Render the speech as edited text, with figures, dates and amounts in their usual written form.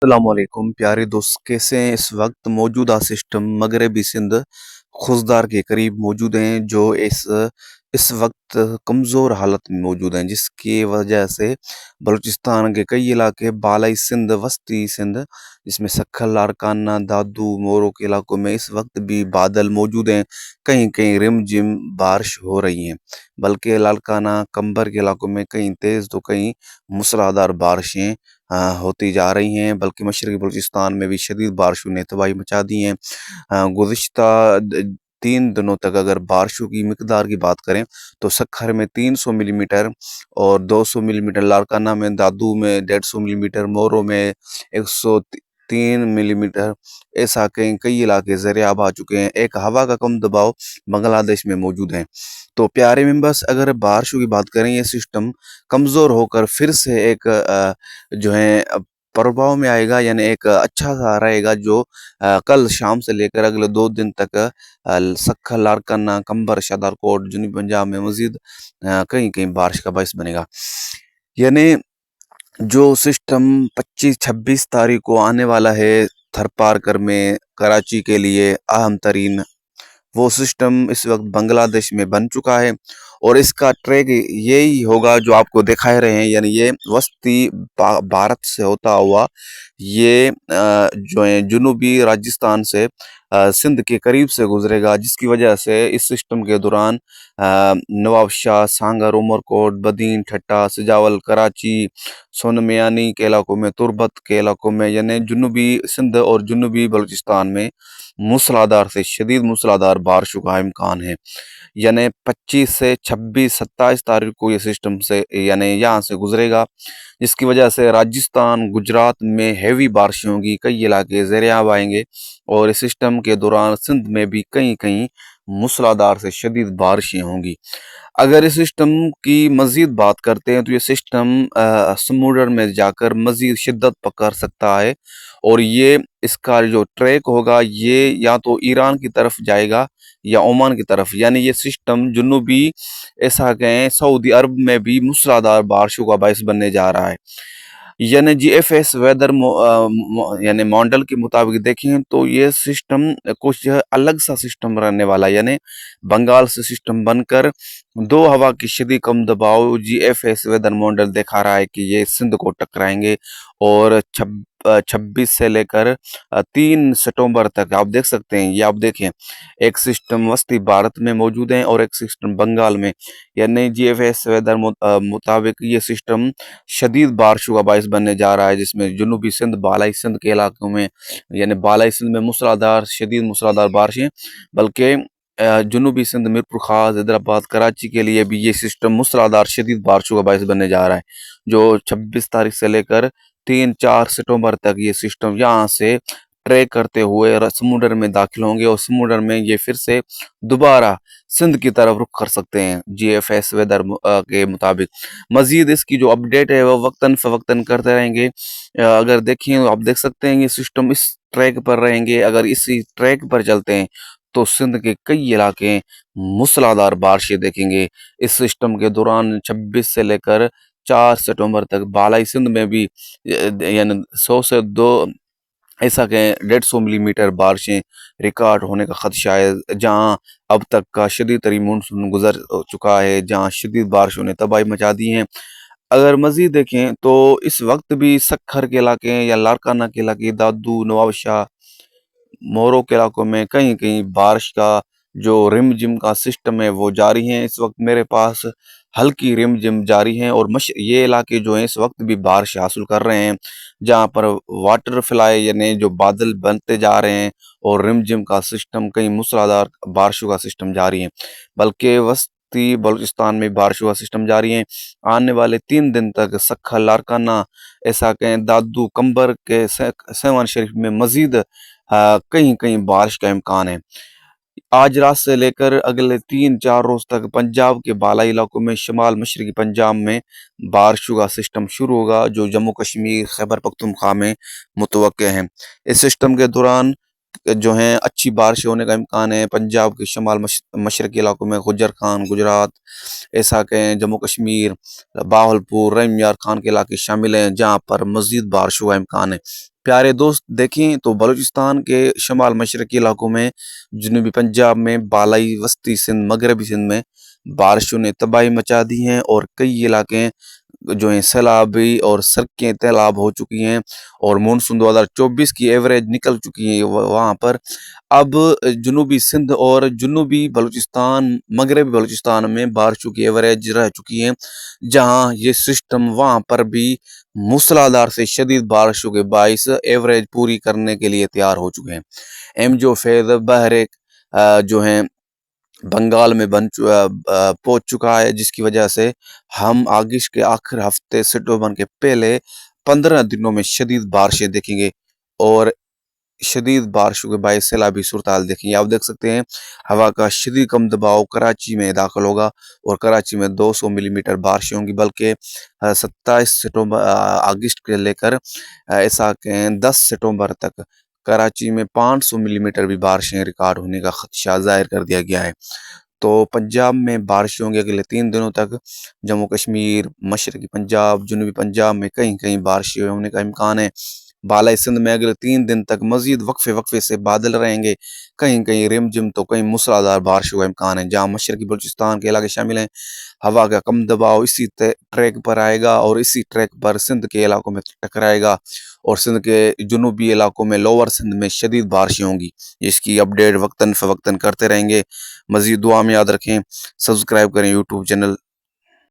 अस्सलामुअलैकुम प्यारे दोस्त, कैसे हैं? इस वक्त मौजूदा सिस्टम मगरबी सिंध खुजदार के करीब मौजूद हैं, जो इस वक्त कमज़ोर हालत में मौजूद हैं, जिसकी वजह से बलूचिस्तान के कई इलाके, बालाई सिंध, वस्ती सिंध, जिसमें सखल, लारकाना, दादू, मोरो के इलाकों में इस वक्त भी बादल मौजूद हैं। कहीं कहीं रिम जिम बारिश हो रही हैं, बल्कि लारकाना, कंबर के इलाकों में कहीं तेज़ तो कहीं मूसलाधार बारिशें होती जा रही हैं। बल्कि मशरक़ी बलूचिस्तान में भी शदीद बारिशों ने तबाही मचा दी हैं। गुज़िश्ता 3 दिनों तक अगर बारिशों की मिकदार की बात करें तो सखर में 300 मिलीमीटर और 200 मिलीमीटर, लारकाना में, दादू में 150 मिलीमीटर, मोरो में 103 मिलीमीटर, ऐसा कई कई इलाके ज़ेर-ए-आब आ चुके हैं। एक हवा का कम दबाव बांग्लादेश में मौजूद है। तो प्यारे मेंबर्स, अगर बारिशों की बात करें, ये सिस्टम कमज़ोर होकर फिर से एक जो है प्रभाव में आएगा, यानी एक अच्छा सा रहेगा, जो कल शाम से लेकर अगले 2 दिन तक सखल, लारकाना, कंबर, शादारकोट, जनूबी पंजाब में मजीद कहीं कहीं बारिश का बायस बनेगा। यानी जो सिस्टम 25-26 तारीख को आने वाला है थरपारकर में कराची के लिए अहम तरीन, वो सिस्टम इस वक्त बांग्लादेश में बन चुका है। और इसका ट्रैक यही होगा जो आपको दिखा रहे हैं, यानी ये वस्ती भारत से होता हुआ ये जो है जुनूबी राजस्थान से सिंध के करीब से गुजरेगा, जिसकी वजह से इस सिस्टम के दौरान नवाबशाह, सांगर, उमरकोट, बदीन, ठट्टा, सजावल, कराची, सोनमियानी के इलाकों में, तुर्बत के इलाकों में, यानी जुनूबी सिंध और जुनूबी बलूचिस्तान में मूसलाधार से शदीद मूसलाधार बारिशों का इम्कान है। यानी 25 से 26-27 तारीख को ये सिस्टम से यानी यहाँ से गुजरेगा, जिसकी वजह से राजस्थान, गुजरात में हैवी बारिशें होंगी, कई इलाके ज़ेर-ए-आब आएंगे। और इस सिस्टम के दौरान सिंध में भी कहीं कहीं मूसलाधार से शदीद बारिशें होंगी। अगर इस सिस्टम की मज़ीद बात करते हैं तो ये सिस्टम समुद्र में जाकर मज़ीद शिद्दत पकड़ सकता है, और ये इसका जो ट्रैक होगा ये या तो ईरान की तरफ जाएगा या ओमान की तरफ, यानी ये सिस्टम जुनूबी ऐसा कहें सऊदी अरब में भी मूसलाधार बारिशों का बायस बनने जा रहा है। यानी जीएफएस वेदर यानी मॉडल के मुताबिक देखें तो ये सिस्टम कुछ अलग सा सिस्टम रहने वाला है। यानी बंगाल से सिस्टम बनकर दो हवा की शदीद कम दबाव जीएफएस वेदर मॉडल दिखा रहा है कि ये सिंध को टकराएंगे। और 26 से लेकर 3 सितंबर तक आप देख सकते हैं, ये आप देखें, एक सिस्टम वस्ती भारत में मौजूद है और एक सिस्टम बंगाल में। यानी जीएफएस वेदर मुताबिक ये सिस्टम शदीद बारिशों का बायस बनने जा रहा है, जिसमें जुनूबी सिंध, बालाई सिंध के इलाकों में, यानी बालाई सिंध में मूसलाधार शदीद मूसलाधार बारिशें, बल्कि जुनूबी सिंध, मीरपुर खास, हैदराबाद, कराची के लिए भी ये सिस्टम मूसलाधार शदीद बारिशों का बायस बनने जा रहा है, जो 26 तारीख से लेकर 3-4 सितंबर तक ये सिस्टम यहाँ से ट्रैक करते हुए समुद्र में दाखिल होंगे, और समुद्र में ये फिर से दोबारा सिंध की तरफ रुख कर सकते हैं जीएफएस वेदर के मुताबिक। मजीद इसकी जो अपडेट है वो वक्तन फवक्तन करते रहेंगे। अगर देखें तो आप देख सकते हैं ये सिस्टम इस ट्रैक पर रहेंगे। अगर इसी ट्रैक पर चलते हैं तो सिंध के कई इलाके मूसलाधार बारिशें देखेंगे इस सिस्टम के दौरान। 26 से लेकर 4 सितंबर तक बालाई सिंध में भी यानी 100 से 2 ऐसा कहें 150 मिलीमीटर बारिशें रिकॉर्ड होने का खदशा है, जहां अब तक का शदीद तरीन मानसून गुजर चुका है, जहां शदीद बारिशों ने तबाही मचा दी है। अगर मजीद देखें तो इस वक्त भी सखर के इलाके या लारकाना के इलाके, दादू, नवाबशाह, मोरो के इलाकों में कहीं कहीं बारिश का जो रिम जिम का सिस्टम है वो जारी है। इस वक्त मेरे पास हल्की रिम जिम जारी है, और ये इलाके जो हैं इस वक्त भी बारिश हासिल कर रहे हैं, जहां पर वाटर फ्लाई यानी जो बादल बनते जा रहे हैं, और रिम जिम का सिस्टम कहीं मूसलाधार बारिशों का सिस्टम जारी है। बल्कि वस्ती बलूचिस्तान में बारिशों का सिस्टम जारी है। आने वाले 3 दिन तक सखल, लारकाना, ऐसा कहें दादू, कंबर के सेवन शरीफ में मजीद कहीं कहीं बारिश का इम्कान है। आज रात से लेकर अगले 3-4 रोज तक पंजाब के बालाई इलाकों में, शमाल मशरकी पंजाब में बारिशों का सिस्टम शुरू होगा, जो जम्मू कश्मीर, खैबर पख्तूनख्वा में मुतवक्के हैं। इस सिस्टम के दौरान जो हैं अच्छी बारिश होने का इम्कान है। पंजाब के शमाल मशरकी इलाकों में गुजर खान, गुजरात, ऐसा कहें जम्मू कश्मीर, बावलपुर, रहीम यार खान के इलाके शामिल हैं, जहाँ पर मजीद बारिशों का इम्कान है। پیارے دوست دیکھیں تو بلوچستان کے شمال مشرقی علاقوں میں، جنوبی پنجاب میں، بالائی وسطی سندھ، مغربی سندھ میں بارشوں نے تباہی مچا دی ہیں، اور کئی علاقے جو ہیں سیلابی اور سڑکیں تیلاب ہو چکی ہیں، اور مونسون 2024 کی ایوریج نکل چکی ہے وہاں پر۔ اب جنوبی سندھ اور جنوبی بلوچستان، مغربی بلوچستان میں بارشوں کی ایوریج رہ چکی ہیں، جہاں یہ سسٹم وہاں پر بھی موسلادھار سے شدید بارشوں کے باعث ایوریج پوری کرنے کے لیے تیار ہو چکے ہیں۔ جو فیض بحر جو ہیں بنگال میں پہنچ چکا ہے، جس کی وجہ سے ہم اگست کے آخر ہفتے سٹوبر کے پہلے 15 دنوں میں شدید بارشیں دیکھیں گے، اور شدید بارشوں کے باعث سیلابی صورتحال دیکھیں گے۔ آپ دیکھ سکتے ہیں ہوا کا شدید کم دباؤ کراچی میں داخل ہوگا، اور کراچی میں 200 ملی میٹر بارشیں ہوں گی، بلکہ 27 اگست کے لے کر ایسا کہ 10 ستمبر تک کراچی میں 500 ملی میٹر بھی بارشیں ریکارڈ ہونے کا خدشہ ظاہر کر دیا گیا ہے۔ تو پنجاب میں بارشیں ہوں گی اگلے 3 دنوں تک۔ جموں کشمیر، مشرقی پنجاب، جنوبی پنجاب میں کہیں کہیں بارشیں ہونے کا امکان ہے۔ بالائی سندھ میں اگلے 3 دن تک مزید وقفے سے بادل رہیں گے، کہیں کہیں رم جم تو کہیں موسلادھار بارشوں کا امکان ہے۔ جہاں مشرقی بلوچستان کے علاقے شامل ہیں، ہوا کا کم دباؤ اسی ٹریک پر آئے گا، اور اسی ٹریک پر سندھ کے علاقوں میں ٹکرائے گا، اور سندھ کے جنوبی علاقوں میں لوور سندھ میں شدید بارشیں ہوں گی۔ اس کی اپڈیٹ وقتاً فوقتاً کرتے رہیں گے۔ مزید دعا میں یاد رکھیں، سبسکرائب کریں یوٹیوب چینل